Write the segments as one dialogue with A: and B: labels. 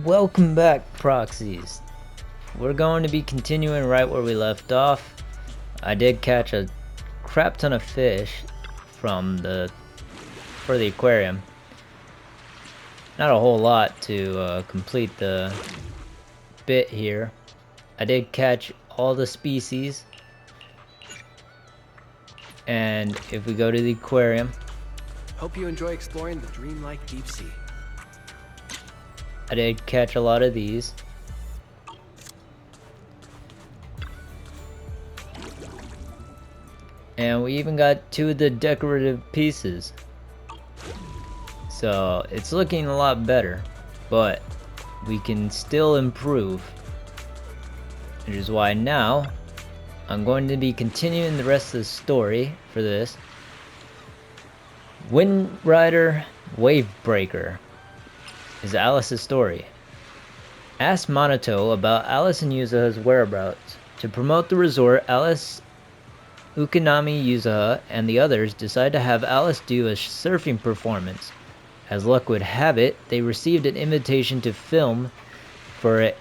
A: Welcome back, proxies. We're going to be continuing right where we left off. I did catch a crap ton of fish for the aquarium. Not a whole lot to complete the bit here. I did catch all the species, and if we go to the aquarium,
B: Hope you enjoy exploring the dreamlike deep sea.
A: I did catch a lot of these. And we even got 2 of the decorative pieces. So it's looking a lot better, but we can still improve. Which is why now I'm going to be continuing the rest of the story for this. Wind Rider Wavebreaker is Alice's story. Ask Monato about Alice and Yuzaha's whereabouts. To promote the resort, Alice, Ukanami, Yuzaha, and the others decide to have Alice do a surfing performance. As luck would have it, they received an invitation to film for a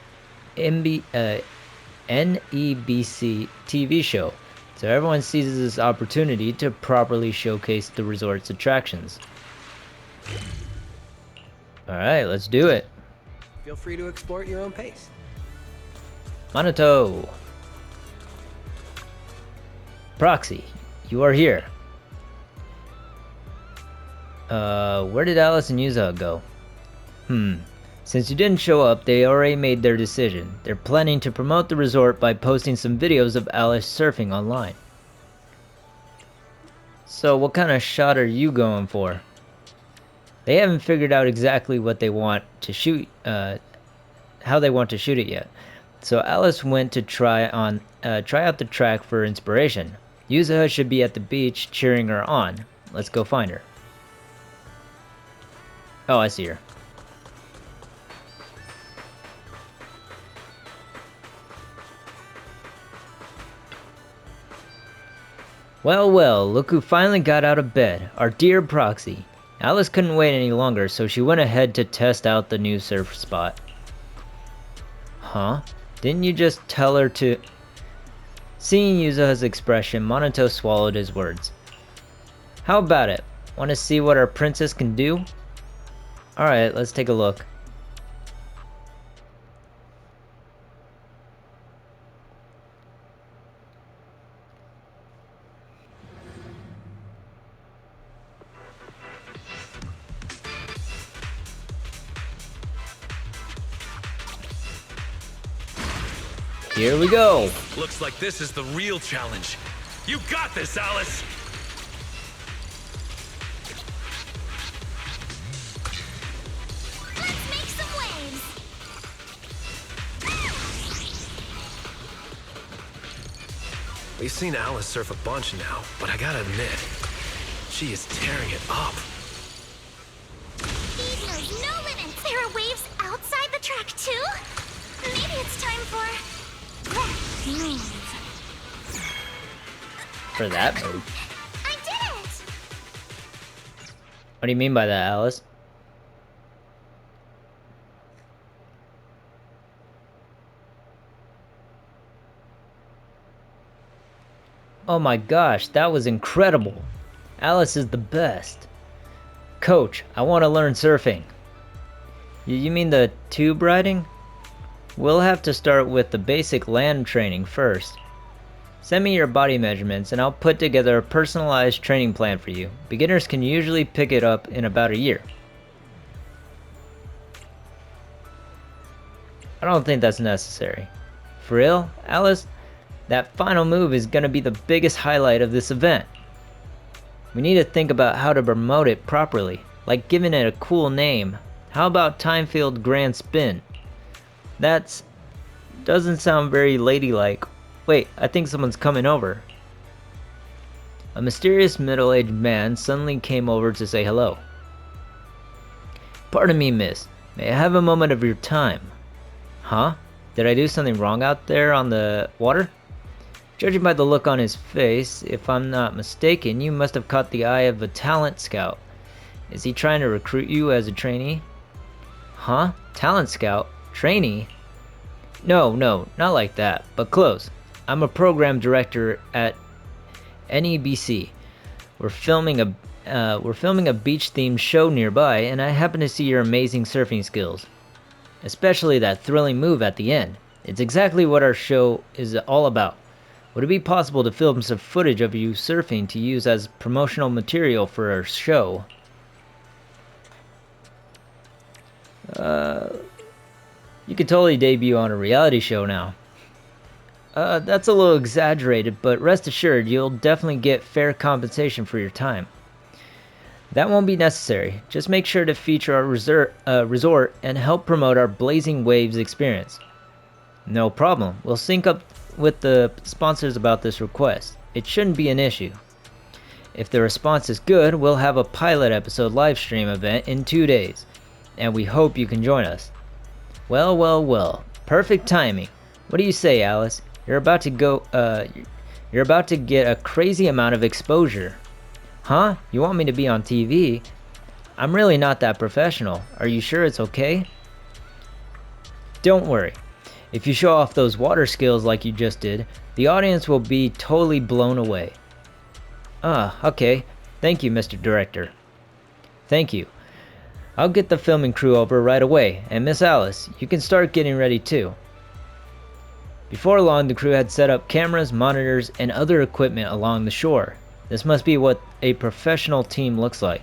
A: NEBC TV show, so everyone seizes this opportunity to properly showcase the resort's attractions. Alright, let's do it.
B: Feel free to explore at your own pace.
A: Monato! Proxy, you are here. Where did Alice and Yuzaha go? Since you didn't show up, they already made their decision. They're planning to promote the resort by posting some videos of Alice surfing online. So what kind of shot are you going for? They haven't figured out exactly what they want to shoot, how they want to shoot it yet. So Alice went to try out the track for inspiration. Yuzaha should be at the beach cheering her on. Let's go find her. Oh, I see her. Well, well, look who finally got out of bed. Our dear Proxy. Alice couldn't wait any longer, so she went ahead to test out the new surf spot. Huh? Didn't you just tell her to... Seeing Yuzaha's expression, Monato swallowed his words. How about it? Want to see what our princess can do? Alright, let's take a look. Here we go!
C: Looks like this is the real challenge. You got this, Alice!
D: Let's make some waves!
B: We've seen Alice surf a bunch now, but I gotta admit, she is tearing it up.
D: Speed knows no limits! There are waves outside the track, too? Maybe it's time for... that move.
A: For that move.
D: I did it!
A: What do you mean by that, Alice? Oh my gosh, that was incredible! Alice is the best. Coach, I want to learn surfing. You mean the tube riding? We'll have to start with the basic land training first. Send me your body measurements and I'll put together a personalized training plan for you. Beginners can usually pick it up in about a year. I don't think that's necessary. For real, Alice? That final move is gonna be the biggest highlight of this event. We need to think about how to promote it properly, like giving it a cool name. How about Timefield Grand Spin? Doesn't sound very ladylike. Wait, I think someone's coming over. A mysterious middle-aged man suddenly came over to say hello. Pardon me, miss. May I have a moment of your time? Huh? Did I do something wrong out there on the water? Judging by the look on his face, if I'm not mistaken, you must have caught the eye of a talent scout. Is he trying to recruit you as a trainee? Huh? Talent scout? Trainee? No, not like that, but close. I'm a program director at NEBC. We're filming a beach-themed show nearby, and I happen to see your amazing surfing skills. Especially that thrilling move at the end. It's exactly what our show is all about. Would it be possible to film some footage of you surfing to use as promotional material for our show? You could totally debut on a reality show now. That's a little exaggerated, but rest assured you'll definitely get fair compensation for your time. That won't be necessary. Just make sure to feature our resort and help promote our Blazing Waves experience. No problem. We'll sync up with the sponsors about this request. It shouldn't be an issue. If the response is good, we'll have a pilot episode livestream event in 2 days, and we hope you can join us. Well. Perfect timing. What do you say, Alice? You're about to get a crazy amount of exposure. Huh? You want me to be on TV? I'm really not that professional. Are you sure it's okay? Don't worry. If you show off those water skills like you just did, the audience will be totally blown away. Okay. Thank you, Mr. Director. Thank you. I'll get the filming crew over right away, and Miss Alice, you can start getting ready too. Before long, the crew had set up cameras, monitors, and other equipment along the shore. This must be what a professional team looks like.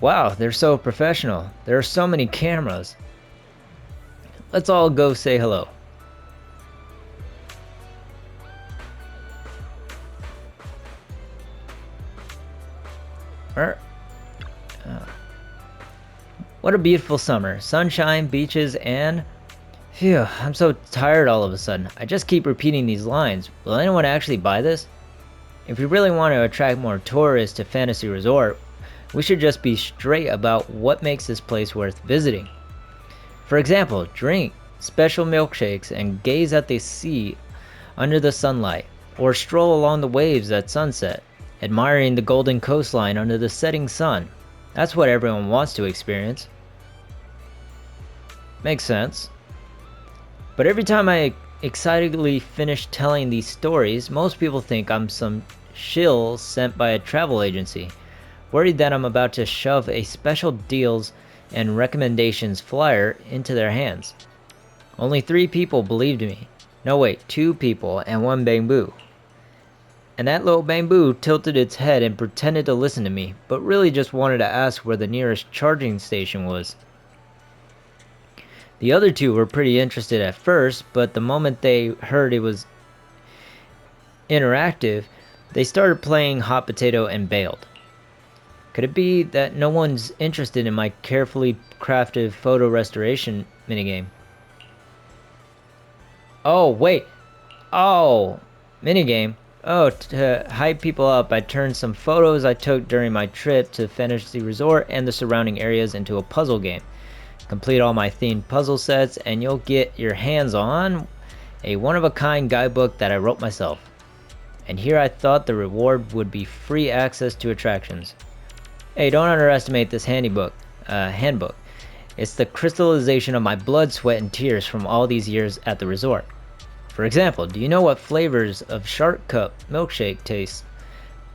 A: Wow, they're so professional. There are so many cameras. Let's all go say hello. What a beautiful summer. Sunshine, beaches, and... Phew, I'm so tired all of a sudden. I just keep repeating these lines. Will anyone actually buy this? If we really want to attract more tourists to Fantasy Resort, we should just be straight about what makes this place worth visiting. For example, drink special milkshakes and gaze at the sea under the sunlight, or stroll along the waves at sunset, admiring the golden coastline under the setting sun. That's what everyone wants to experience. Makes sense. But every time I excitedly finish telling these stories, most people think I'm some shill sent by a travel agency, worried that I'm about to shove a special deals and recommendations flyer into their hands. Only 3 people believed me. No wait, 2 people and 1 bamboo. And that little bamboo tilted its head and pretended to listen to me, but really just wanted to ask where the nearest charging station was. The other 2 were pretty interested at first, but the moment they heard it was interactive, they started playing hot potato and bailed. Could it be that no one's interested in my carefully crafted photo restoration minigame? Oh, wait. Oh, minigame. Oh, to hype people up, I turned some photos I took during my trip to Fantasy Resort and the surrounding areas into a puzzle game. Complete all my themed puzzle sets and you'll get your hands on a one-of-a-kind guidebook that I wrote myself. And here I thought the reward would be free access to attractions. Hey, don't underestimate this handbook. It's the crystallization of my blood, sweat, and tears from all these years at the resort. For example, do you know what flavors of Shark Cup milkshake taste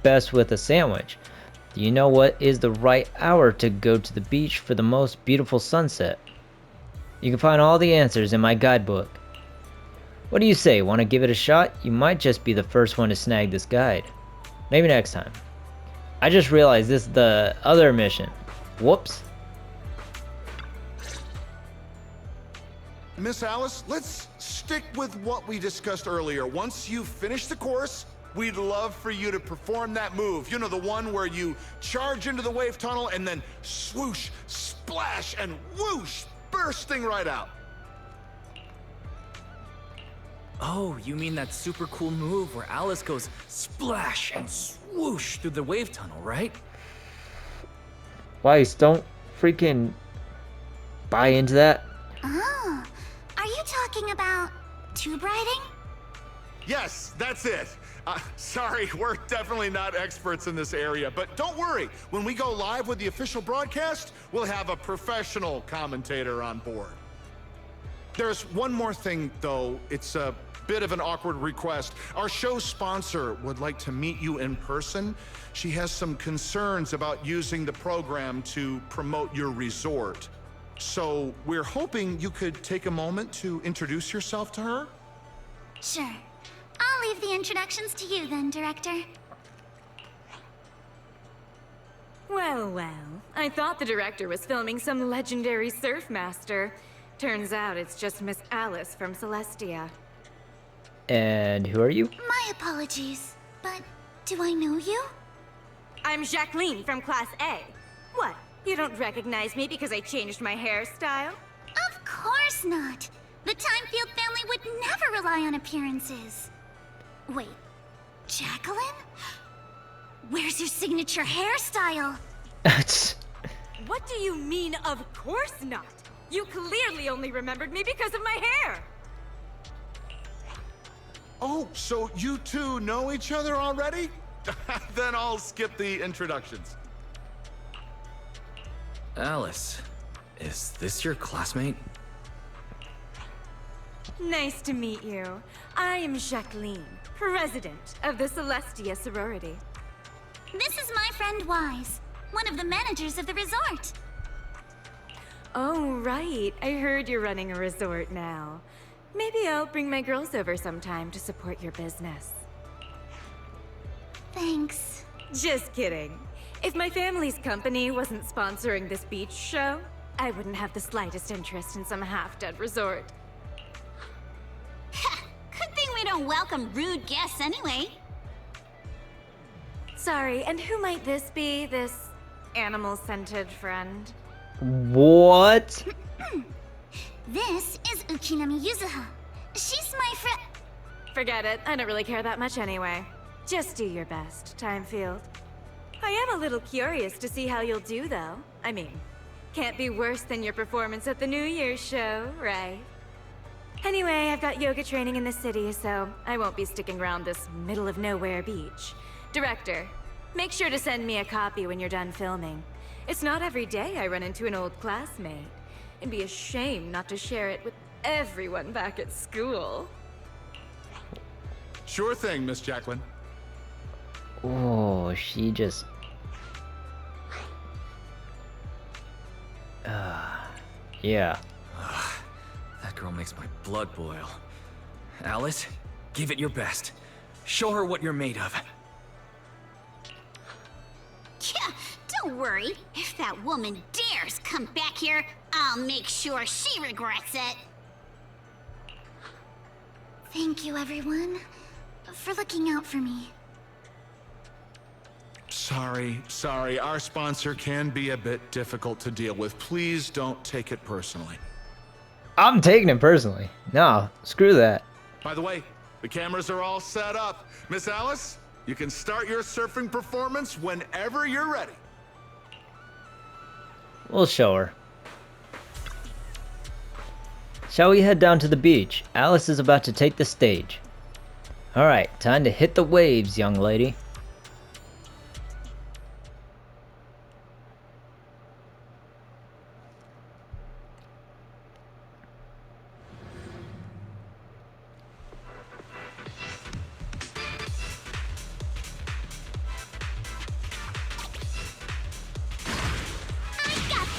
A: best with a sandwich? Do you know what is the right hour to go to the beach for the most beautiful sunset? You can find all the answers in my guidebook. What do you say, want to give it a shot? You might just be the first one to snag this guide. Maybe next time. I just realized this is the other mission. Whoops.
E: Miss Alice, let's stick with what we discussed earlier. Once you finish the course, we'd love for you to perform that move. You know, the one where you charge into the wave tunnel and then swoosh, splash, and whoosh, bursting right out.
F: Oh, you mean that super cool move where Alice goes splash and swoosh through the wave tunnel, right?
A: Weiss, don't freaking buy into that.
D: Oh, are you talking about tube riding?
E: Yes, that's it. Sorry, we're definitely not experts in this area, but don't worry. When we go live with the official broadcast, we'll have a professional commentator on board. There's one more thing, though. It's a bit of an awkward request. Our show sponsor would like to meet you in person. She has some concerns about using the program to promote your resort. So we're hoping you could take a moment to introduce yourself to her.
D: Sure. I'll leave the introductions to you then, Director.
G: Well, well. I thought the director was filming some legendary surf master. Turns out it's just Miss Alice from Celestia.
A: And who are you?
D: My apologies, but do I know you?
G: I'm Jacqueline from Class A. What? You don't recognize me because I changed my hairstyle?
D: Of course not. The Timefield family would never rely on appearances. Wait, Jacqueline? Where's your signature hairstyle?
G: What do you mean, of course not? You clearly only remembered me because of my hair!
E: Oh, so you two know each other already? Then I'll skip the introductions.
F: Alice, is this your classmate?
G: Nice to meet you. I am Jacqueline, president of the Celestia sorority.
D: This is my friend Wise, one of the managers of the resort.
G: Oh, right. I heard you're running a resort now. Maybe I'll bring my girls over sometime to support your business.
D: Thanks.
G: Just kidding. If my family's company wasn't sponsoring this beach show, I wouldn't have the slightest interest in some half-dead resort.
D: Good thing we don't welcome rude guests anyway.
G: Sorry, and who might this be, this animal-scented friend?
A: What?
D: This is Ukinami Yuzuha. She's my friend.
G: Forget it. I don't really care that much anyway. Just do your best, Timefield. I am a little curious to see how you'll do, though. I mean, can't be worse than your performance at the New Year's show, right? Anyway, I've got yoga training in the city, so I won't be sticking around this middle-of-nowhere beach. Director, make sure to send me a copy when you're done filming. It's not every day I run into an old classmate. It'd be a shame not to share it with everyone back at school.
E: Sure thing, Miss Jacqueline.
A: Oh, she just... yeah.
F: That girl makes my blood boil. Alice, give it your best. Show her what you're made of.
D: Yeah, don't worry. If that woman dares come back here, I'll make sure she regrets it. Thank you, everyone, for looking out for me.
E: Sorry. Our sponsor can be a bit difficult to deal with. Please don't take it personally.
A: I'm taking it personally. No, screw that.
E: By the way, the cameras are all set up. Miss Alice, you can start your surfing performance whenever you're ready.
A: We'll show her. Shall we head down to the beach? Alice is about to take the stage. Alright, time to hit the waves, young lady.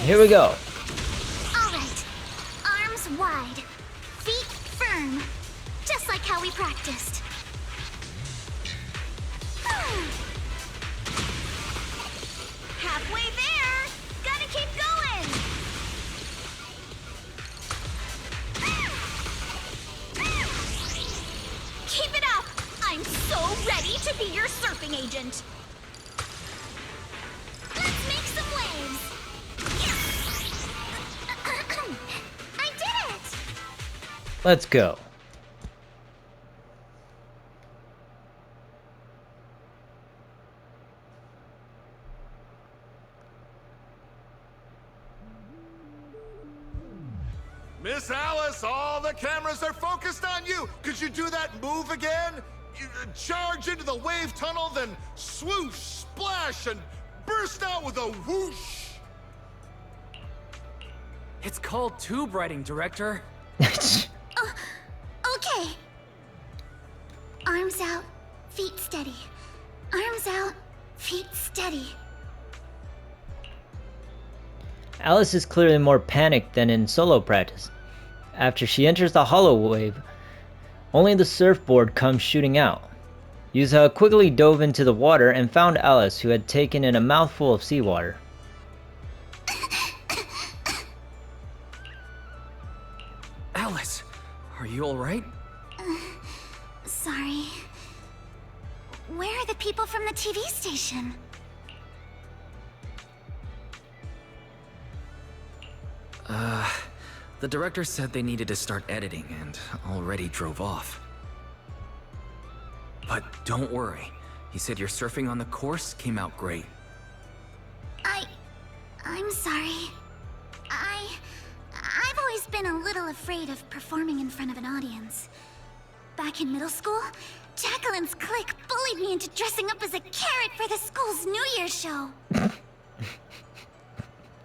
A: Here we go.
D: All right. Arms wide. Feet firm. Just like how we practiced. Halfway there. Gotta keep going. Keep it up. I'm so ready to be your surfing agent. Let's make some waves. I did it!
A: Let's go.
E: Miss Alice, all the cameras are focused on you. Could you do that move again? charge into the wave tunnel, then swoosh, splash, and burst out with a whoosh.
F: It's called tube riding, director.
D: Okay. Arms out, feet steady. Arms out, feet steady.
A: Alice is clearly more panicked than in solo practice. After she enters the hollow wave, only the surfboard comes shooting out. Yuza quickly dove into the water and found Alice, who had taken in a mouthful of seawater.
F: Alice, are you alright?
D: Sorry. Where are the people from the TV station?
F: The director said they needed to start editing and already drove off. But don't worry. He said your surfing on the course came out great.
D: I'm sorry. I've always been a little afraid of performing in front of an audience. Back in middle school, Jacqueline's clique bullied me into dressing up as a carrot for the school's New Year's show.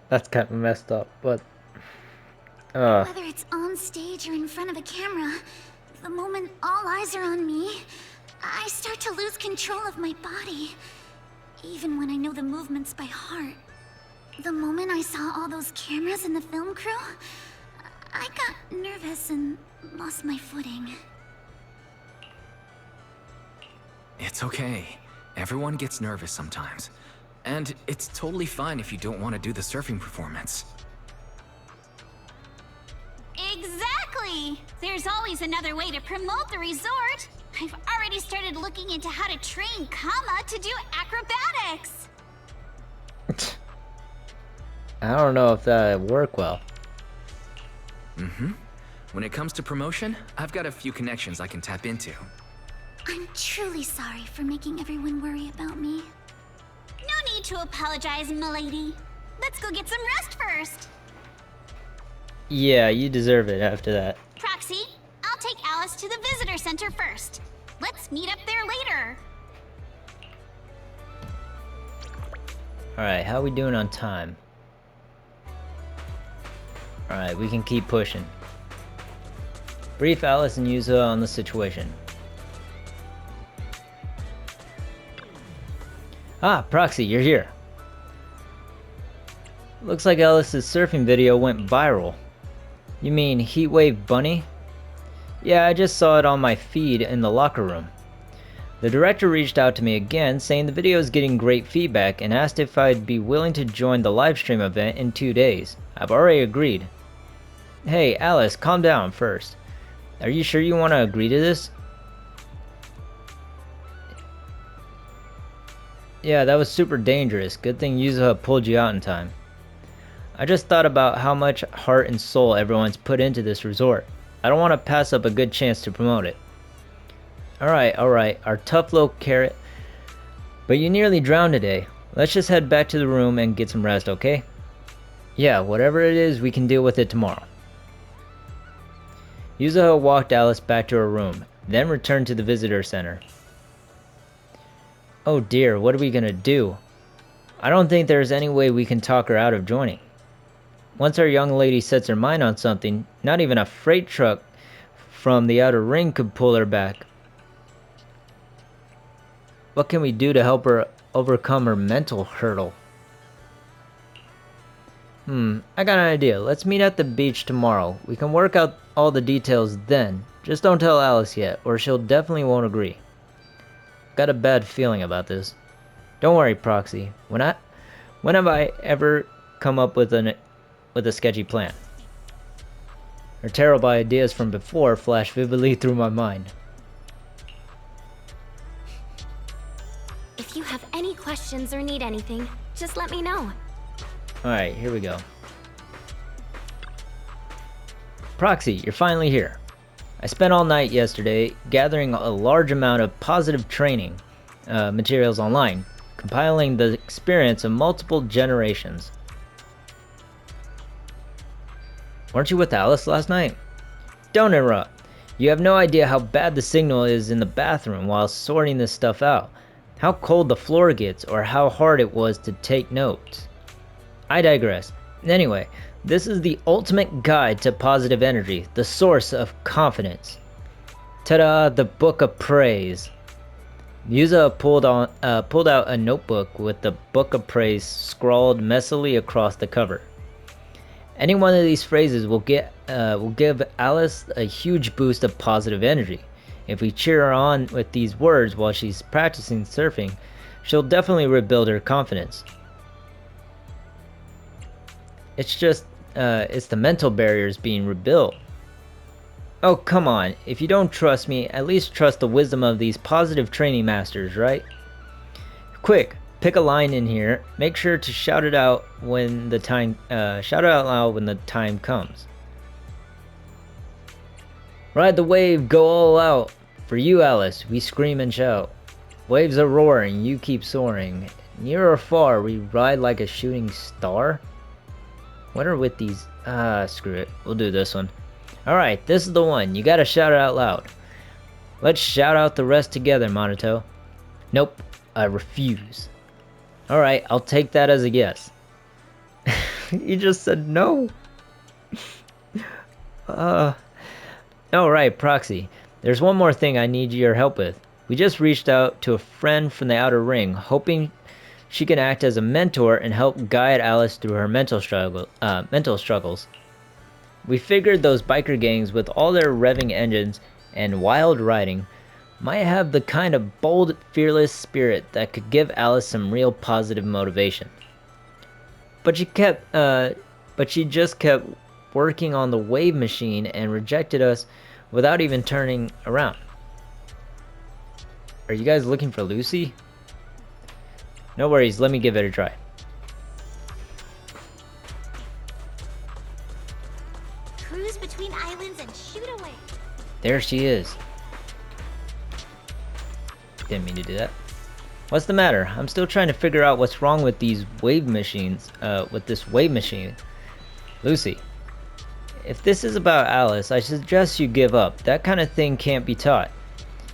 A: That's kind of messed up, but...
D: Whether it's on stage or in front of a camera, the moment all eyes are on me, I start to lose control of my body. Even when I know the movements by heart. The moment I saw all those cameras and the film crew, I got nervous and lost my footing.
F: It's okay. Everyone gets nervous sometimes. And it's totally fine if you don't want to do the surfing performance.
D: Exactly! There's always another way to promote the resort. I've already started looking into how to train Kama to do acrobatics.
A: I don't know if that'd work well.
F: When it comes to promotion, I've got a few connections I can tap into.
D: I'm truly sorry for making everyone worry about me. No need to apologize, milady. Let's go get some rest first.
A: Yeah, you deserve it after that.
D: Proxy, I'll take Alice to the visitor center first. Let's meet up there later.
A: Alright, how we doing on time? Alright, we can keep pushing. Brief Alice and Yuza on the situation. Ah, Proxy, you're here. Looks like Alice's surfing video went viral. You mean Heatwave Bunny? Yeah, I just saw it on my feed in the locker room. The director reached out to me again, saying the video is getting great feedback and asked if I'd be willing to join the livestream event in 2 days. I've already agreed. Hey, Alice, calm down first. Are you sure you want to agree to this? Yeah, that was super dangerous. Good thing Yuza pulled you out in time. I just thought about how much heart and soul everyone's put into this resort. I don't want to pass up a good chance to promote it. Alright, our tough little carrot. But you nearly drowned today. Let's just head back to the room and get some rest, okay? Yeah, whatever it is, we can deal with it tomorrow. Yuzuha walked Alice back to her room, then returned to the visitor center. Oh dear, what are we gonna do? I don't think there's any way we can talk her out of joining. Once our young lady sets her mind on something, not even a freight truck from the outer ring could pull her back. What can we do to help her overcome her mental hurdle? I got an idea. Let's meet at the beach tomorrow. We can work out all the details then. Just don't tell Alice yet, or she'll definitely won't agree. Got a bad feeling about this. Don't worry, Proxy. When have I ever come up with a sketchy plan? Her terrible ideas from before flash vividly through my mind.
H: If you have any questions or need anything, just let me know.
A: Alright, here we go. Proxy, you're finally here. I spent all night yesterday gathering a large amount of positive training materials online, compiling the experience of multiple generations. Weren't you with Alice last night? Don't interrupt. You have no idea how bad the signal is in the bathroom while sorting this stuff out, how cold the floor gets, or how hard it was to take notes. I digress. Anyway, this is the ultimate guide to positive energy, the source of confidence. Ta-da, the Book of Praise. Yuza pulled out a notebook with the Book of Praise scrawled messily across the cover. Any one of these phrases will give Alice a huge boost of positive energy. If we cheer her on with these words while she's practicing surfing, she'll definitely rebuild her confidence. It's just, it's the mental barriers being rebuilt. Oh, come on. If you don't trust me, at least trust the wisdom of these positive training masters, right? Quick, pick a line in here. Make sure to shout it out when the time, shout it out loud when the time comes. Ride the wave, go all out. For you, Alice, we scream and shout. Waves are roaring, you keep soaring. Near or far, we ride like a shooting star. What are with these? Screw it. We'll do this one. Alright, this is the one. You gotta shout it out loud. Let's shout out the rest together, Monato. Nope, I refuse. Alright, I'll take that as a yes. You just said no. Alright, Proxy. There's one more thing I need your help with. We just reached out to a friend from the Outer Ring, hoping she can act as a mentor and help guide Alice through her mental struggles. We figured those biker gangs with all their revving engines and wild riding might have the kind of bold, fearless spirit that could give Alice some real positive motivation. But she just kept working on the wave machine and rejected us without even turning around. Are you guys looking for Lucy? No worries, let me give it a try.
D: Cruise between islands and shoot away.
A: There she is. Didn't mean to do that. What's the matter? I'm still trying to figure out what's wrong with these wave machines, with this wave machine. Lucy, if this is about Alice, I suggest you give up. That kind of thing can't be taught.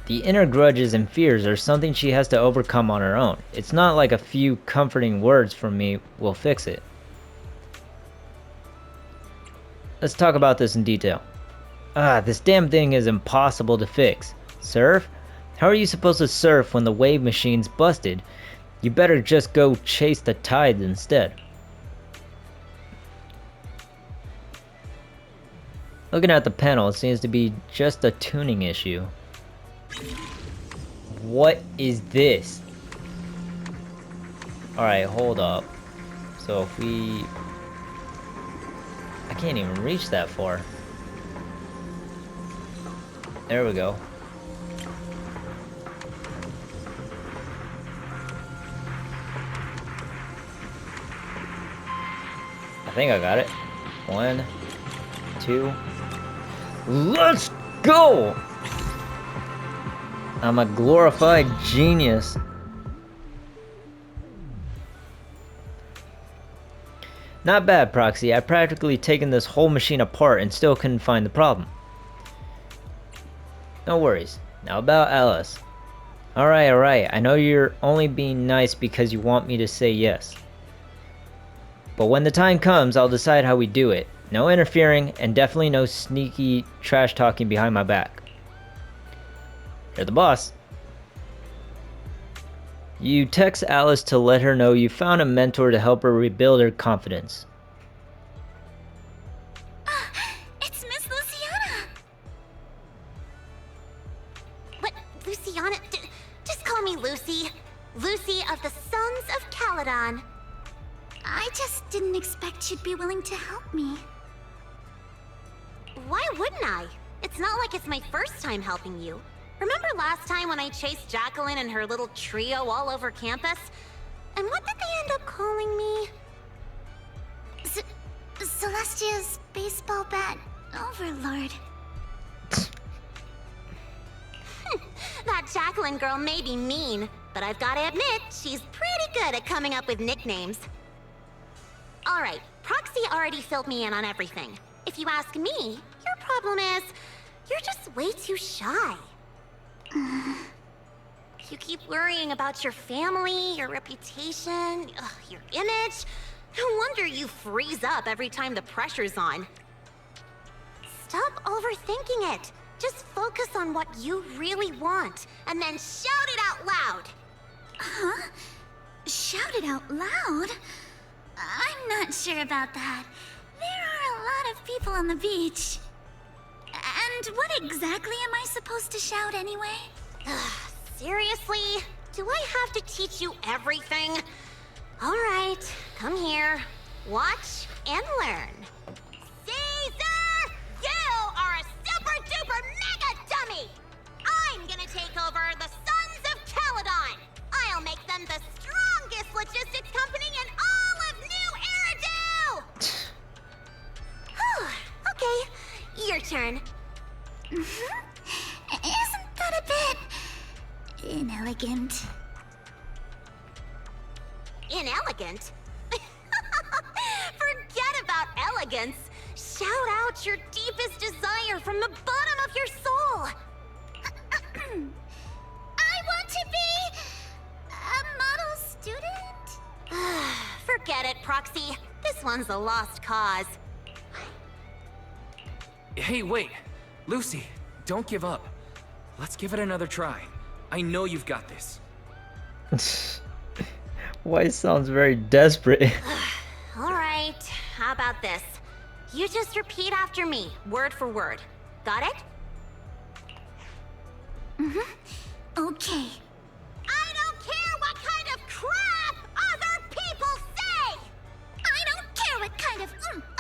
A: The inner grudges and fears are something she has to overcome on her own. It's not like a few comforting words from me will fix it. Let's talk about this in detail. This damn thing is impossible to fix. Surf? How are you supposed to surf when the wave machine's busted? You better just go chase the tides instead. Looking at the panel, it seems to be just a tuning issue. What is this? Alright, hold up. So if we... I can't even reach that far. There we go. I think I got it. 1, 2. Let's go! I'm a glorified genius. Not bad, Proxy. I've practically taken this whole machine apart and still couldn't find the problem. No worries. Now about Alice. Alright. I know you're only being nice because you want me to say yes. But when the time comes, I'll decide how we do it. No interfering, and definitely no sneaky trash talking behind my back. You're the boss. You text Alice to let her know you found a mentor to help her rebuild her confidence.
D: It's Miss Luciana! What, Luciana? Just call me Lucy. Lucy of the Sons of Caledon. I just didn't expect she'd be willing to help me. Why wouldn't I? It's not like it's my first time helping you. Remember last time when I chased Jacqueline and her little trio all over campus? And what did they end up calling me? Celestia's baseball bat overlord. That Jacqueline girl may be mean, but I've got to admit, she's pretty good at coming up with nicknames. Alright, Proxy already filled me in on everything. If you ask me, your problem is,
I: You're just way too shy. You keep worrying about your family, your reputation, your image. No wonder you freeze up every time the pressure's on. Stop overthinking it. Just focus on what you really want, and then shout it out loud.
D: Huh? Shout it out loud? I'm not sure about that. There are a lot of people on the beach. And what exactly am I supposed to shout anyway?
I: Seriously? Do I have to teach you everything? All right, come here. Watch and learn. Caesar! You are a super-duper mega dummy! I'm gonna take over the Sons of Caledon! I'll make them the strongest logistics company in all of New Eridu! Okay, your turn.
D: Isn't that a bit inelegant?
I: Inelegant? Forget about elegance. Shout out your deepest desire from the bottom of your soul.
D: I want to be a model student?
I: Forget it, Proxy. This one's a lost cause.
F: Hey, wait. Lucy, don't give up. Let's give it another try. I know you've got this.
A: White sounds very desperate.
I: All right, how about this? You just repeat after me, word for word. Got it?
D: Okay.
I: I don't care what kind of crap other people say!
D: I don't care what kind of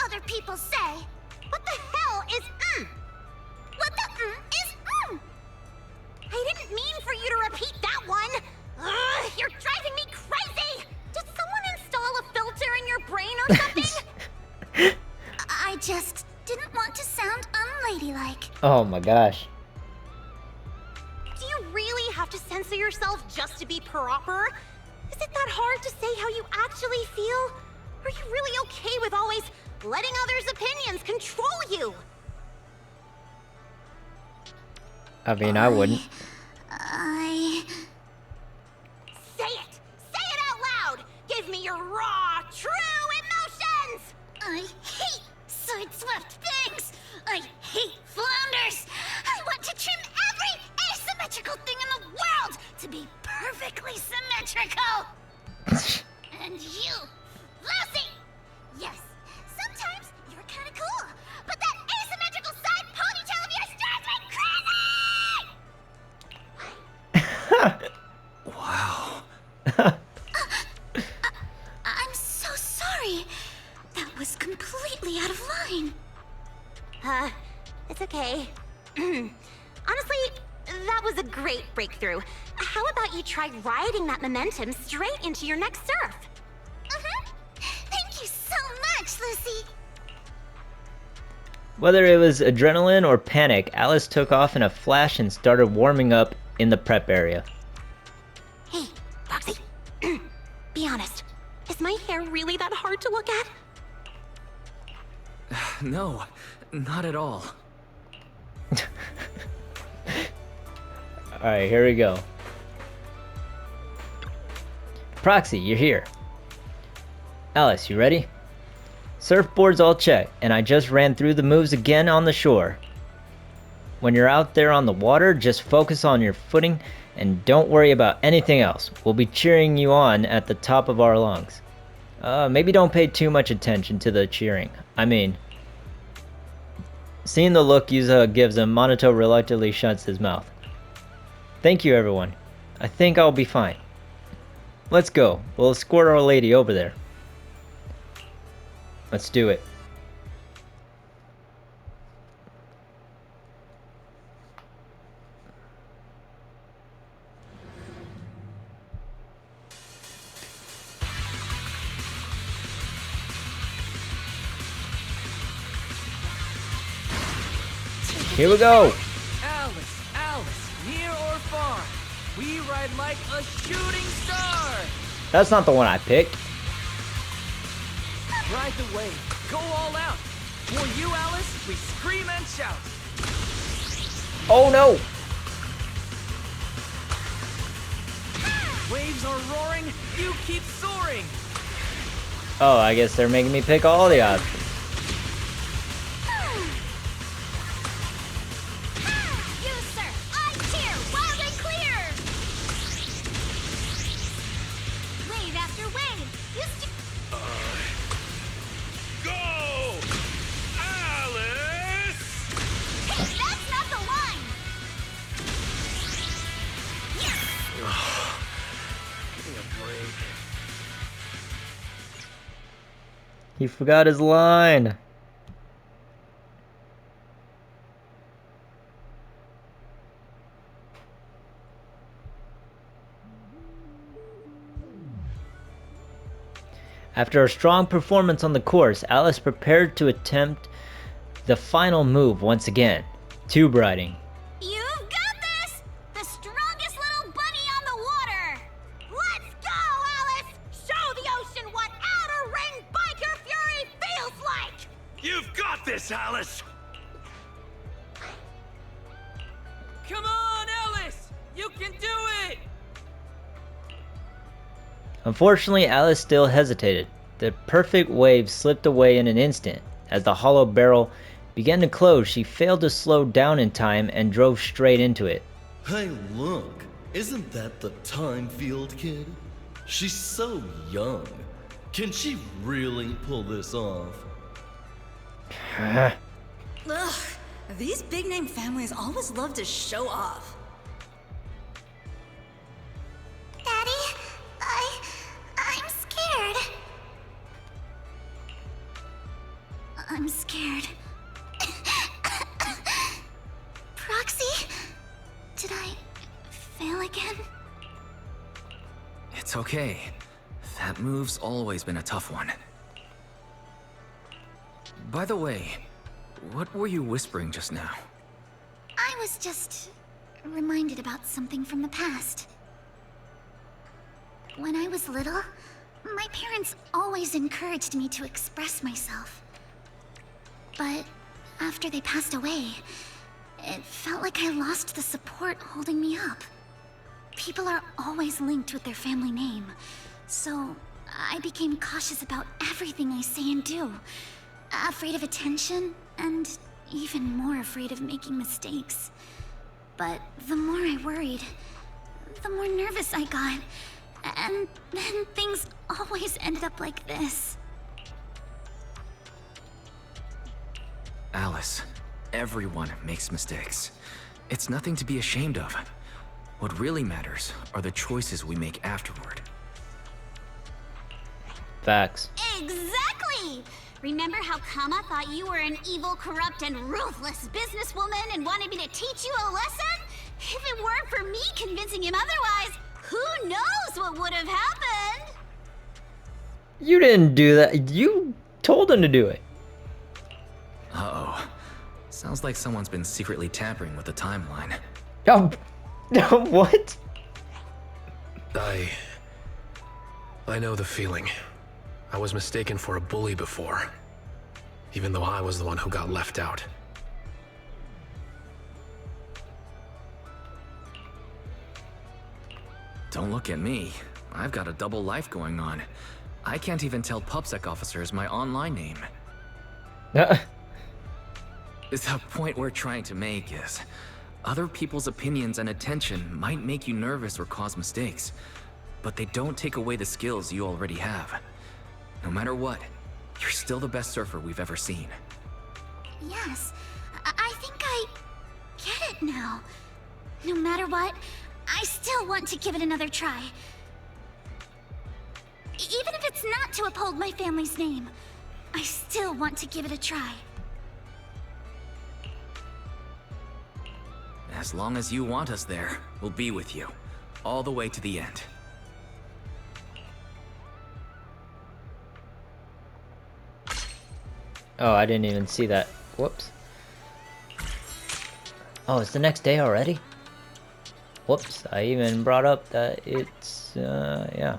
D: other people say.
I: What the hell is
D: What the is
I: I didn't mean for you to repeat that one! Ugh, you're driving me crazy! Did someone install a filter in your brain or something?
D: I just didn't want to sound unladylike.
A: Oh my gosh.
I: Do you really have to censor yourself just to be proper? Is it that hard to say how you actually feel? Are you really okay with always letting others' opinions control you?
A: I mean, I wouldn't.
I: Say it! Say it out loud! Give me your raw, true emotions!
D: I hate side-swept things. I hate flounders. I want to trim every asymmetrical thing in the world to be perfectly symmetrical. And you, Lucy! Yes, sometimes you're kind of cool, but that asymmetrical side ponytail of yours drives me crazy!
F: Wow.
D: I'm so sorry. That was completely out of line.
I: It's okay. Honestly, that was a great breakthrough. How about you try riding that momentum straight into your next surf?
D: Thank you so much, Lucy.
A: Whether it was adrenaline or panic, Alice took off in a flash and started warming up in the prep area.
I: Hey, Roxy. Be honest. Is my hair really that hard to look at?
F: No, not at all.
A: Alright, here we go. Proxy, you're here. Alice, you ready? Surfboard's all checked, and I just ran through the moves again on the shore. When you're out there on the water, just focus on your footing and don't worry about anything else. We'll be cheering you on at the top of our lungs. Maybe don't pay too much attention to the cheering. I mean, seeing the look Yuza gives him, Minato reluctantly shuts his mouth. Thank you, everyone. I think I'll be fine. Let's go. We'll escort our lady over there. Let's do it. Here we go.
F: Alice, near or far, we ride like a shooting star.
A: That's not the one I picked.
F: Ride the wave, go all out. For you, Alice, we scream and shout.
A: Oh no!
F: Waves are roaring, you keep soaring!
A: Oh, I guess they're making me pick all the options.
D: You, sir! I cheer! Wild and clear! Wave after wave! You
C: Go! Alice!
D: Hey, that's not the line!
B: Give me a break.
A: He forgot his line. After a strong performance on the course, Alice prepared to attempt the final move once again, tube riding.
D: You've got this! The strongest little bunny on the water! Let's go, Alice! Show the ocean what outer ring biker fury feels like!
C: You've got this, Alice!
F: Come on, Alice! You can do it!
A: Unfortunately, Alice still hesitated. The perfect wave slipped away in an instant. As the hollow barrel began to close, she failed to slow down in time and drove straight into it.
J: Hey, look. Isn't that the time field kid? She's so young. Can she really pull this off?
K: Ugh, these big-name families always love to show off.
D: Daddy, I'm scared. I'm scared. Proxy? Did I fail again?
F: It's okay. That move's always been a tough one. By the way, what were you whispering just now?
D: I was just reminded about something from the past. When I was little, my parents always encouraged me to express myself. But after they passed away, it felt like I lost the support holding me up. People are always linked with their family name, so I became cautious about everything I say and do. Afraid of attention, and even more afraid of making mistakes. But the more I worried, the more nervous I got. And then things always ended up like this.
F: Alice, everyone makes mistakes. It's nothing to be ashamed of. What really matters are the choices we make afterward.
A: Facts.
I: Exactly! Remember how Kama thought you were an evil, corrupt, and ruthless businesswoman and wanted me to teach you a lesson? If it weren't for me convincing him otherwise, who knows what would have happened?
A: You didn't do that. You told him to do it.
F: Uh-oh. Sounds like someone's been secretly tampering with the timeline.
A: Oh, what?
B: I know the feeling. I was mistaken for a bully before, even though I was the one who got left out.
F: Don't look at me. I've got a double life going on. I can't even tell PubSec officers my online name. The point we're trying to make is, other people's opinions and attention might make you nervous or cause mistakes, but they don't take away the skills you already have. No matter what, you're still the best surfer we've ever seen.
D: Yes, I think I get it now. No matter what, I still want to give it another try. Even if it's not to uphold my family's name, I still want to give it a try.
F: As long as you want us there, we'll be with you, all the way to the end.
A: Oh, I didn't even see that. Whoops. Oh, it's the next day already? Whoops, I even brought up that it's, yeah.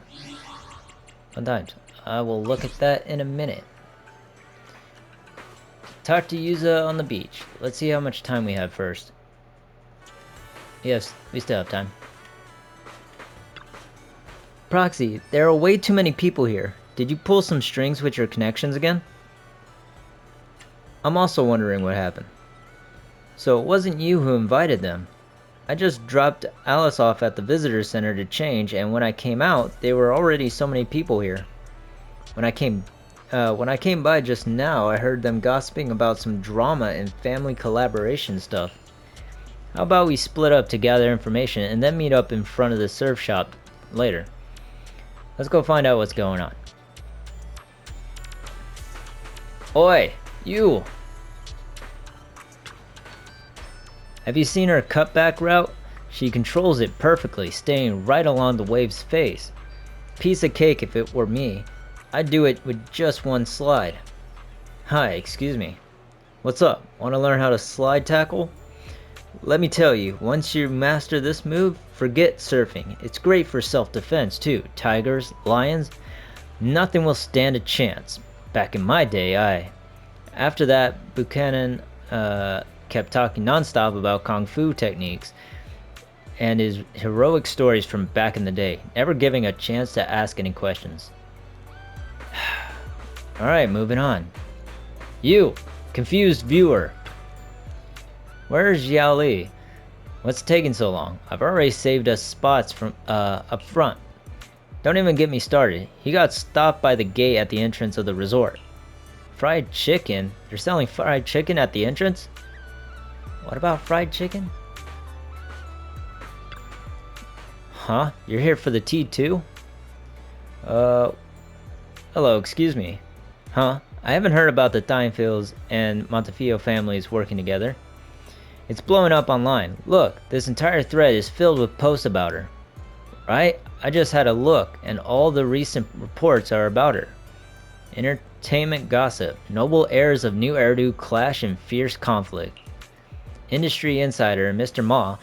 A: Fun times. I will look at that in a minute. Talk to Yuza on the beach. Let's see how much time we have first. Yes, we still have time. Proxy, there are way too many people here. Did you pull some strings with your connections again? I'm also wondering what happened. So it wasn't you who invited them. I just dropped Alice off at the visitor center to change, and when I came out, there were already so many people here. When I came by just now, I heard them gossiping about some drama and family collaboration stuff. How about we split up to gather information and then meet up in front of the surf shop later? Let's go find out what's going on. Oi, you! Have you seen her cutback route? She controls it perfectly, staying right along the wave's face. Piece of cake if it were me. I'd do it with just one slide. Hi, excuse me. What's up? Want to learn how to slide tackle? Let me tell you, once you master this move, forget surfing. It's great for self-defense too. Tigers, lions, nothing will stand a chance. Back in my day, After that, Buchanan kept talking non-stop about kung fu techniques and his heroic stories from back in the day, never giving a chance to ask any questions. Alright, moving on. You, confused viewer. Where's Yao Li? What's taking so long? I've already saved us spots from up front. Don't even get me started. He got stopped by the gate at the entrance of the resort. Fried chicken? They're selling fried chicken at the entrance? What about fried chicken? Huh? You're here for the tea too? Hello, excuse me. Huh? I haven't heard about the Thinefields and Montefiore families working together. It's blowing up online. Look, this entire thread is filled with posts about her. Right? I just had a look, and all the recent reports are about her. Entertainment gossip. Noble heirs of new Eridu clash in fierce conflict. Industry insider Mr. Ma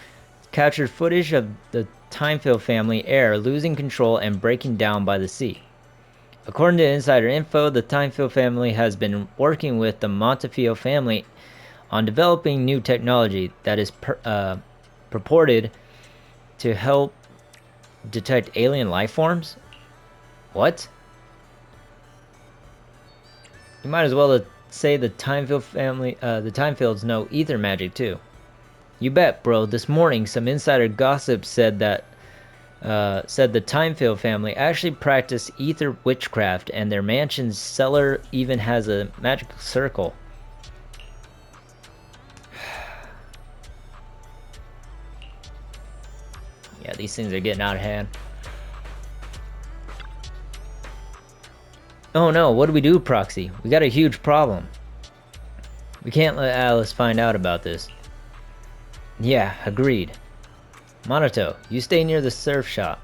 A: captured footage of the Thinefield family heir losing control and breaking down by the sea. According to insider info, the Thinefield family has been working with the Montefiore family on developing new technology that is purported to help detect alien life forms. What? You might as well say the Thinefield family, the Thinefields know ether magic too. You bet, bro. This morning, some insider gossip said that the Thinefield family actually practiced ether witchcraft, and their mansion's cellar even has a magical circle. Yeah, these things are getting out of hand. Oh no, what do we do, Proxy? We got a huge problem. We can't let Alice find out about this. Yeah, agreed. Monato, you stay near the surf shop.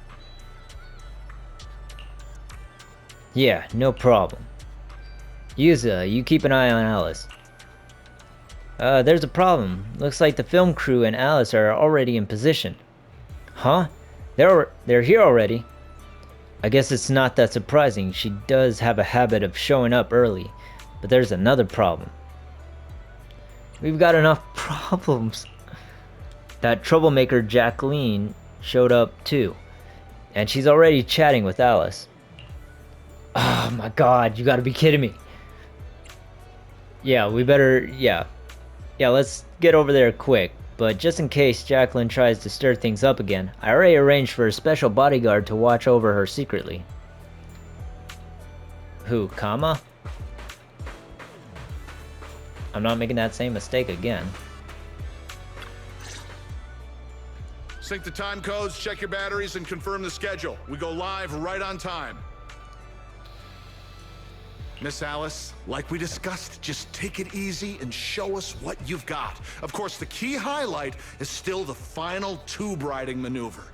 A: Yeah, no problem. Yuza, you keep an eye on Alice. There's a problem. Looks like the film crew and Alice are already in position. Huh? They're here already? I guess it's not that surprising. She does have a habit of showing up early. But there's another problem. We've got enough problems. That troublemaker Jacqueline showed up too. And she's already chatting with Alice. Oh my god, you gotta be kidding me. Yeah, we better, yeah, let's get over there quick. But just in case Jacqueline tries to stir things up again, I already arranged for a special bodyguard to watch over her secretly. Who, Kama? I'm not making that same mistake again.
E: Sync the time codes, check your batteries, and confirm the schedule. We go live right on time. Miss Alice, like we discussed, just take it easy and show us what you've got. Of course, the key highlight is still the final tube riding maneuver.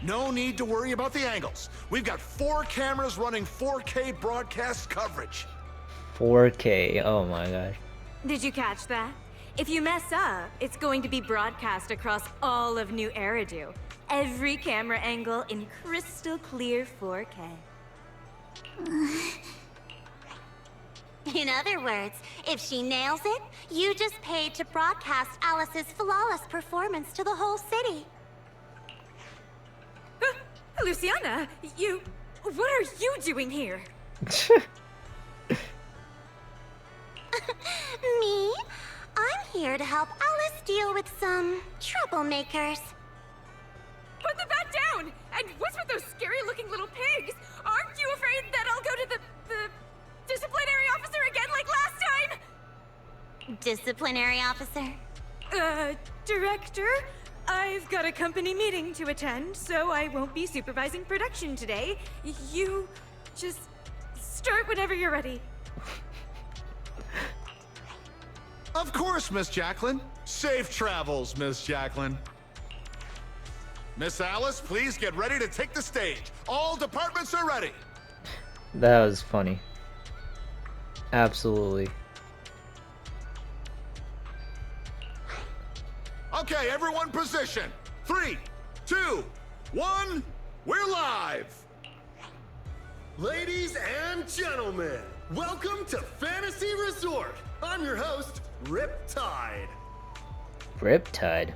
E: No need to worry about the angles. We've got 4 cameras running 4K broadcast coverage.
A: 4K, oh my gosh.
G: Did you catch that? If you mess up, it's going to be broadcast across all of New Eridu. Every camera angle in crystal clear 4K.
I: In other words, if she nails it, you just paid to broadcast Alice's flawless performance to the whole city.
G: Luciana, what are you doing here?
I: Me? I'm here to help Alice deal with some troublemakers.
G: Put the bat down! And what's with those scary-looking little pigs? Aren't you afraid that I'll go to the disciplinary officer again like last time?
I: Disciplinary officer?
G: Director? I've got a company meeting to attend, so I won't be supervising production today. You just start whenever you're ready.
E: Of course, Miss Jacqueline. Safe travels, Miss Jacqueline. Miss Alice, please get ready to take the stage. All departments are ready.
A: That was funny. Absolutely.
E: Okay, everyone position. 3, 2, 1, we're live.
J: Ladies and gentlemen, welcome to Fantasy Resort. I'm your host, Riptide.
A: Riptide?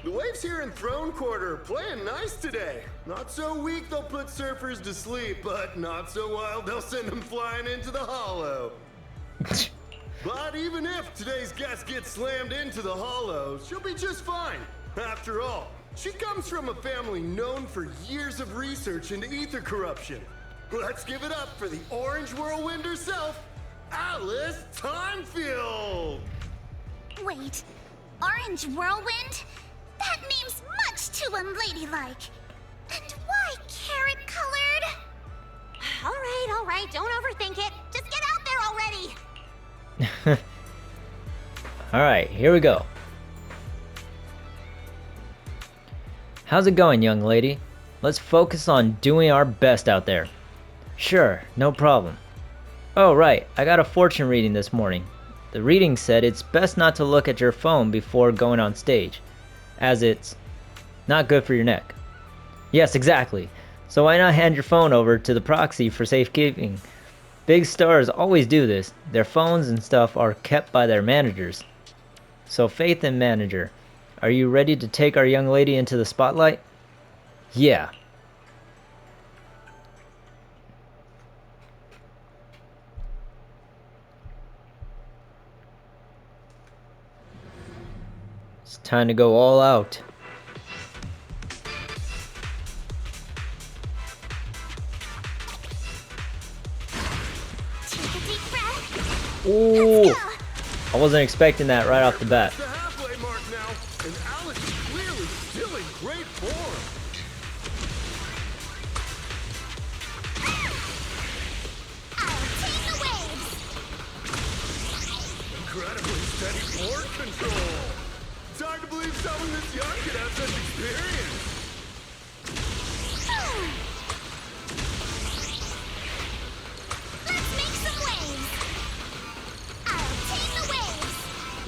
J: The waves here in Throne Quarter are playing nice today. Not so weak they'll put surfers to sleep, but not so wild they'll send them flying into the hollow. But even if today's guest gets slammed into the hollow, she'll be just fine. After all, she comes from a family known for years of research into ether corruption. Let's give it up for the Orange Whirlwind herself, Alice Timefield!
D: Wait, Orange Whirlwind? That name's much too unladylike. And why carrot-colored?
I: All right, don't overthink it. Just get out there already!
A: Alright, here we go. How's it going, young lady? Let's focus on doing our best out there. Sure, no problem. Oh right, I got a fortune reading this morning. The reading said it's best not to look at your phone before going on stage, as it's not good for your neck. Yes, exactly. So why not hand your phone over to the proxy for safekeeping? Big stars always do this. Their phones and stuff are kept by their managers. So Faith and manager, are you ready to take our young lady into the spotlight? Yeah. It's time to go all out. Ooh, I wasn't expecting that right off the bat.
J: The halfway mark now, and Alice is clearly still in great form.
D: Take the waves!
J: Incredibly steady board control. It's hard to believe someone this young could have such experience.
D: Let's make some waves! I'll take the waves!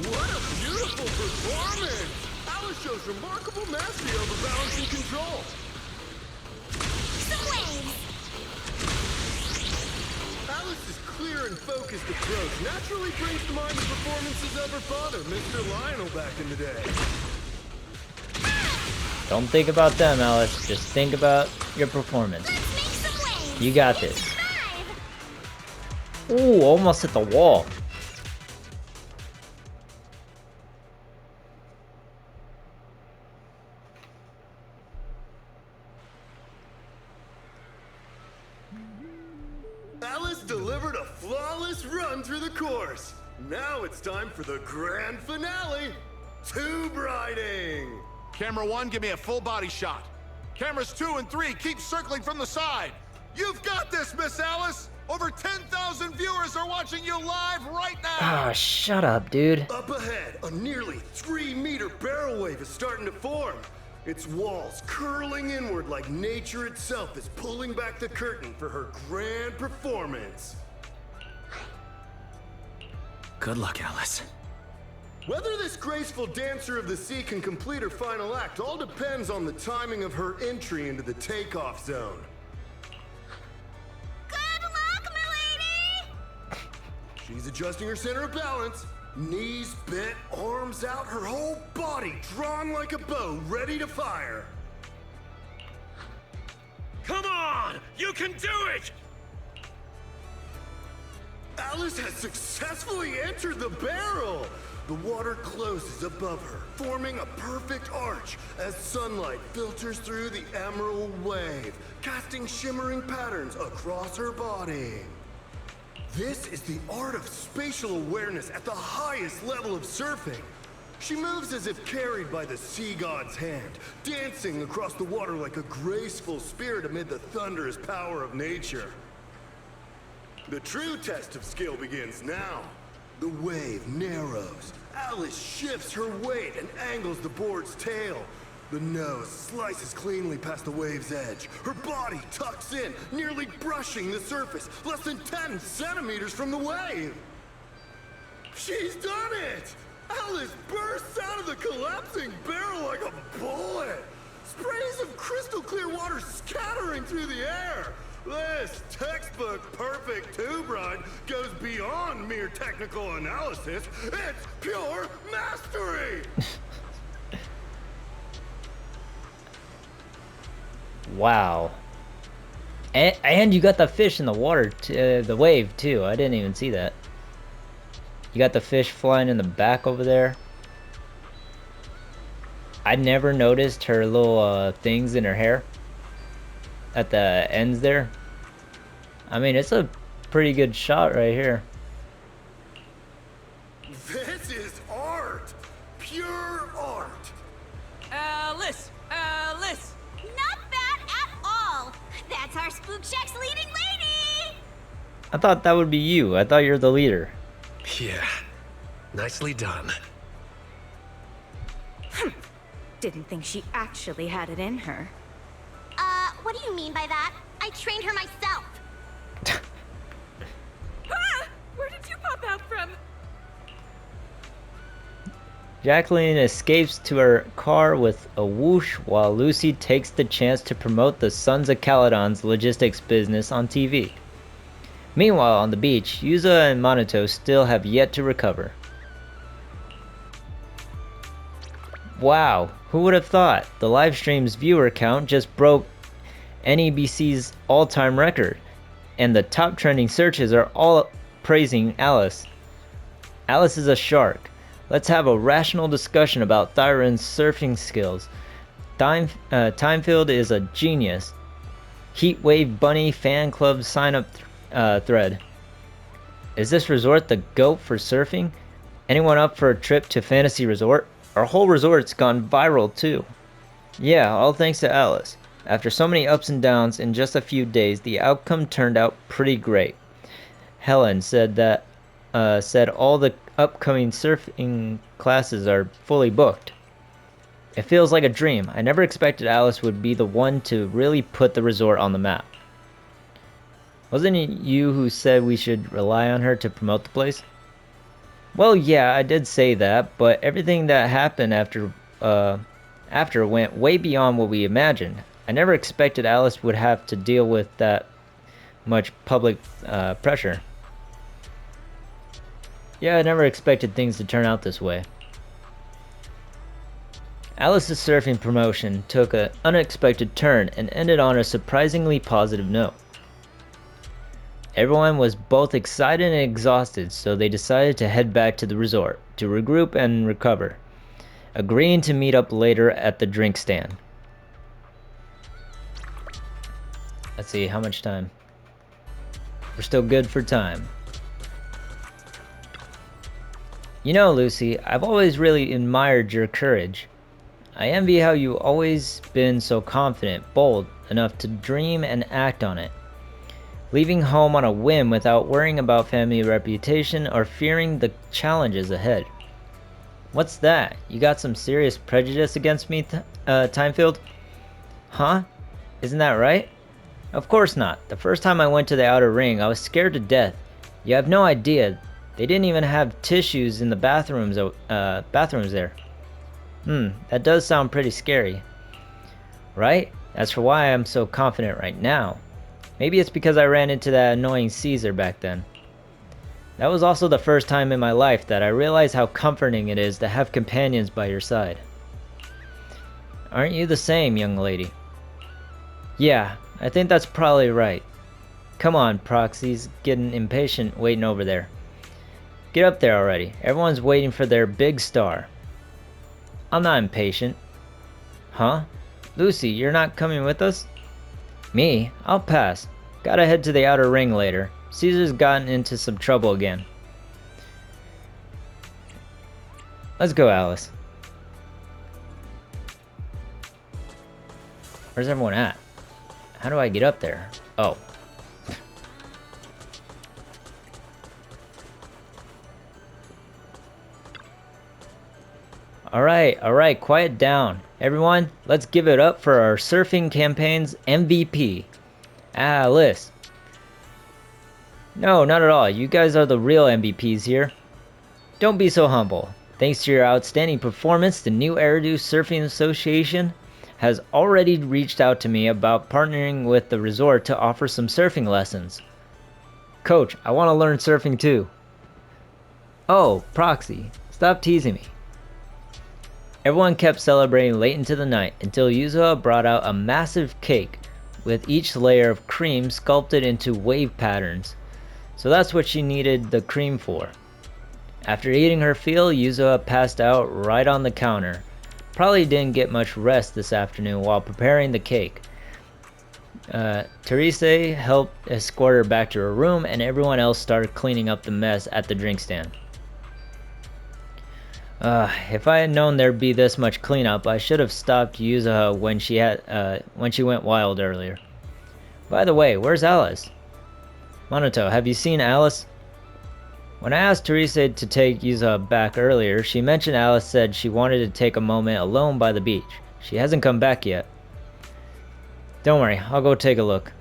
J: What a beautiful performance! Alice shows remarkable mastery over balance and control.
D: Some waves!
J: Alice's clear and focused approach naturally brings to mind the performances of her father, Mr. Lionel, back in the day.
A: Don't think about them, Alice. Just think about your performance.
D: Let's make some waves!
A: You got this.
D: Dive!
A: Ooh, almost hit the wall.
J: Alice delivered a flawless run through the course. Now it's time for the grand finale, tube riding.
E: Camera 1, give me a full body shot. Cameras 2 and 3, keep circling from the side. You've got this, Miss Alice. Over 10,000 viewers are watching you live right now.
A: Ah, shut up, dude.
J: Up ahead, a nearly 3-meter barrel wave is starting to form. Its walls curling inward like nature itself is pulling back the curtain for her grand performance.
F: Good luck, Alice.
J: Whether this graceful dancer of the sea can complete her final act all depends on the timing of her entry into the takeoff zone.
D: Good luck, milady!
J: She's adjusting her center of balance. Knees bent, arms out, her whole body drawn like a bow, ready to fire.
C: Come on! You can do it!
J: Alice has successfully entered the barrel! The water closes above her, forming a perfect arch as sunlight filters through the emerald wave, casting shimmering patterns across her body. This is the art of spatial awareness at the highest level of surfing. She moves as if carried by the sea god's hand, dancing across the water like a graceful spirit amid the thunderous power of nature. The true test of skill begins now. The wave narrows. Alice shifts her weight and angles the board's tail. The nose slices cleanly past the wave's edge. Her body tucks in, nearly brushing the surface, less than 10 centimeters from the wave. She's done it! Alice bursts out of the collapsing barrel like a bullet. Sprays of crystal clear water scattering through the air. This textbook perfect tube ride goes beyond mere technical analysis. It's pure mastery!
A: Wow. And you got the fish in the water, the wave too. I didn't even see that. You got the fish flying in the back over there. I never noticed her little things in her hair at the ends there. I mean, it's a pretty good shot right here.
J: This is art! Pure art!
K: Alice! Alice!
I: Not bad at all. That's our Spook Shack's leading lady.
A: I thought that would be you. I thought you're the leader.
B: Yeah. Nicely done.
G: Didn't think she actually had it in her.
I: What do you mean by that? I trained her myself.
G: Ah! Where did you pop out from?
A: Jacqueline escapes to her car with a whoosh while Lucy takes the chance to promote the Sons of Caledon's logistics business on TV. Meanwhile, on the beach, Yuza and Minato still have yet to recover. Wow, who would have thought? The livestream's viewer count just broke NEBC's all-time record, and the top trending searches are all praising Alice. Alice is a shark. Let's have a rational discussion about Thyron's surfing skills. Timefield is a genius. Heatwave Bunny fan club sign-up thread. Is this resort the GOAT for surfing? Anyone up for a trip to Fantasy Resort? Our whole resort's gone viral too. Yeah, all thanks to Alice. After so many ups and downs in just a few days, the outcome turned out pretty great. Helen said that all the upcoming surfing classes are fully booked. It feels like a dream. I never expected Alice would be the one to really put the resort on the map. Wasn't it you who said we should rely on her to promote the place? Well, yeah, I did say that, but everything that happened after went way beyond what we imagined. I never expected Alice would have to deal with that much public pressure. Yeah, I never expected things to turn out this way. Alice's surfing promotion took an unexpected turn and ended on a surprisingly positive note. Everyone was both excited and exhausted, so they decided to head back to the resort to regroup and recover, agreeing to meet up later at the drink stand. Let's see, how much time? We're still good for time. You know, Lucy, I've always really admired your courage. I envy how you've always been so confident, bold enough to dream and act on it. Leaving home on a whim without worrying about family reputation or fearing the challenges ahead. What's that? You got some serious prejudice against me, Timefield? Huh? Isn't that right? Of course not. The first time I went to the outer ring, I was scared to death. You have no idea. They didn't even have tissues in the bathrooms there. That does sound pretty scary. Right? That's why I'm so confident right now. Maybe it's because I ran into that annoying Caesar back then. That was also the first time in my life that I realized how comforting it is to have companions by your side. Aren't you the same, young lady? Yeah, I think that's probably right. Come on, Proxy's getting impatient waiting over there. Get up there already. Everyone's waiting for their big star. I'm not impatient. Huh? Lucy, you're not coming with us? Me? I'll pass. Gotta head to the outer ring later. Caesar's gotten into some trouble again. Let's go, Alice. Where's everyone at? How do I get up there? Oh. Alright, quiet down. Everyone, let's give it up for our surfing campaign's MVP, Alice. No, not at all. You guys are the real MVPs here. Don't be so humble. Thanks to your outstanding performance, the New Eridu Surfing Association has already reached out to me about partnering with the resort to offer some surfing lessons. Coach, I want to learn surfing too. Oh, Proxy, stop teasing me. Everyone kept celebrating late into the night until Yuzuha brought out a massive cake with each layer of cream sculpted into wave patterns. So that's what she needed the cream for. After eating her fill, Yuzuha passed out right on the counter. Probably didn't get much rest this afternoon while preparing the cake. Therese helped escort her back to her room, and everyone else started cleaning up the mess at the drink stand. If I had known there'd be this much cleanup, I should have stopped Yuzuha when she went wild earlier. By the way, where's Alice? Monoto, have you seen Alice? When I asked Therese to take Yuzuha back earlier, she mentioned Alice said she wanted to take a moment alone by the beach. She hasn't come back yet. Don't worry, I'll go take a look.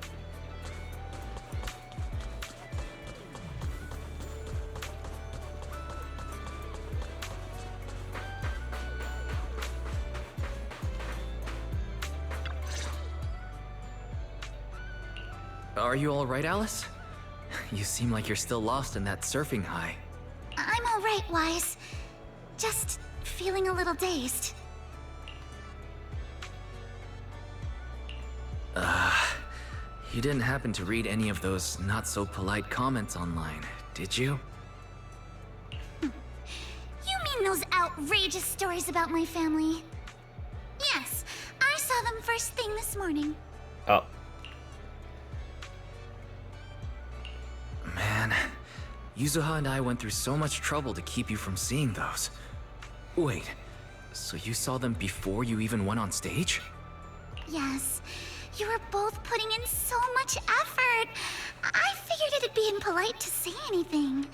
F: Are you alright, Alice? You seem like you're still lost in that surfing high.
D: I'm alright, Wise. Just feeling a little dazed.
F: You didn't happen to read any of those not-so-polite comments online, did you?
D: You mean those outrageous stories about my family? Yes, I saw them first thing this morning.
A: Oh.
F: Man, Yuzuha and I went through so much trouble to keep you from seeing those. Wait, so you saw them before you even went on stage?
D: Yes, you were both putting in so much effort. I figured it'd be impolite to say anything,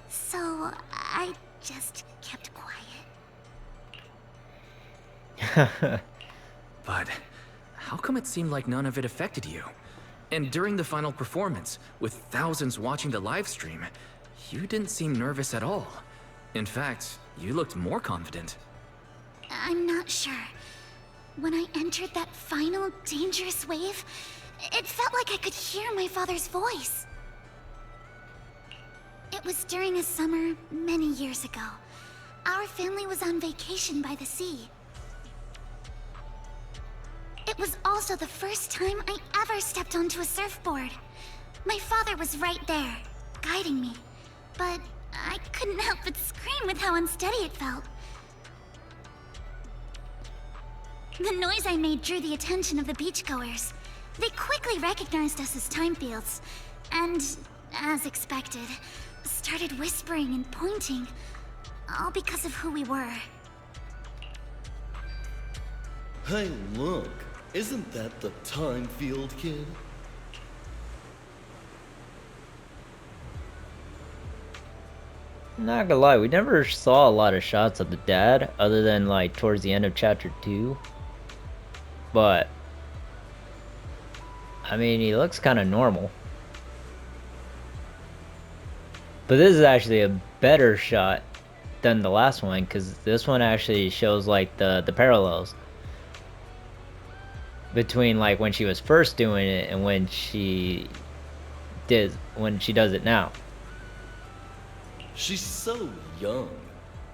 D: so I just kept quiet.
F: But how come it seemed like none of it affected you? And during the final performance, with thousands watching the live stream, you didn't seem nervous at all. In fact, you looked more confident.
D: I'm not sure. When I entered that final dangerous wave, it felt like I could hear my father's voice. It was during a summer many years ago. Our family was on vacation by the sea. It was also the first time I ever stepped onto a surfboard. My father was right there, guiding me. But I couldn't help but scream with how unsteady it felt. The noise I made drew the attention of the beachgoers. They quickly recognized us as time fields, and, as expected, started whispering and pointing, all because of who we were.
L: Hey, look. Isn't that the time field kid?
A: Not gonna lie, we never saw a lot of shots of the dad, other than like towards the end of chapter 2. But I mean, he looks kind of normal. But this is actually a better shot than the last one, because this one actually shows like the parallels between like when she was first doing it and when she does it now.
L: She's so young.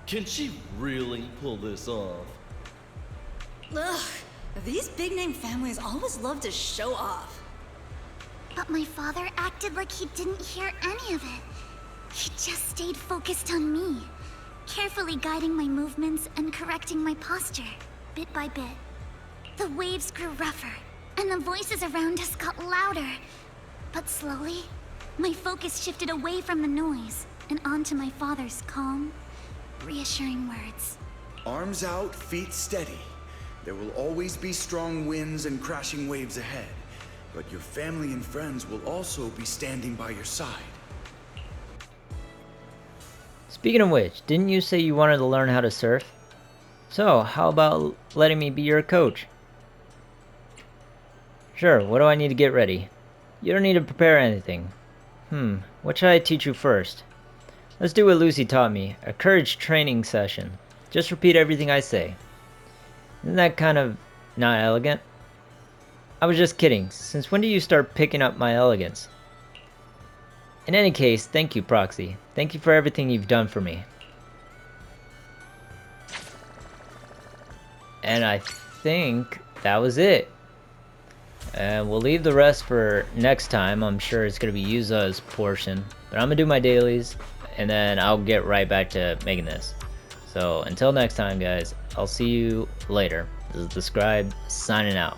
L: Can she really pull this off?
M: Ugh, these big name families always love to show off.
D: But my father acted like he didn't hear any of it. He just stayed focused on me, carefully guiding my movements and correcting my posture, bit by bit. The waves grew rougher, and the voices around us got louder. But slowly, my focus shifted away from the noise and onto my father's calm, reassuring words.
M: Arms out, feet steady. There will always be strong winds and crashing waves ahead, but your family and friends will also be standing by your side.
A: Speaking of which, didn't you say you wanted to learn how to surf? So, how about letting me be your coach? Sure, what do I need to get ready? You don't need to prepare anything. What should I teach you first? Let's do what Lucy taught me, a courage training session. Just repeat everything I say. Isn't that kind of not elegant? I was just kidding. Since when did you start picking up my elegance? In any case, thank you, Proxy. Thank you for everything you've done for me. And I think that was it. And we'll leave the rest for next time. I'm sure it's going to be Yuza's portion. But I'm going to do my dailies, and then I'll get right back to making this. So until next time, guys, I'll see you later. This is the Scribe signing out.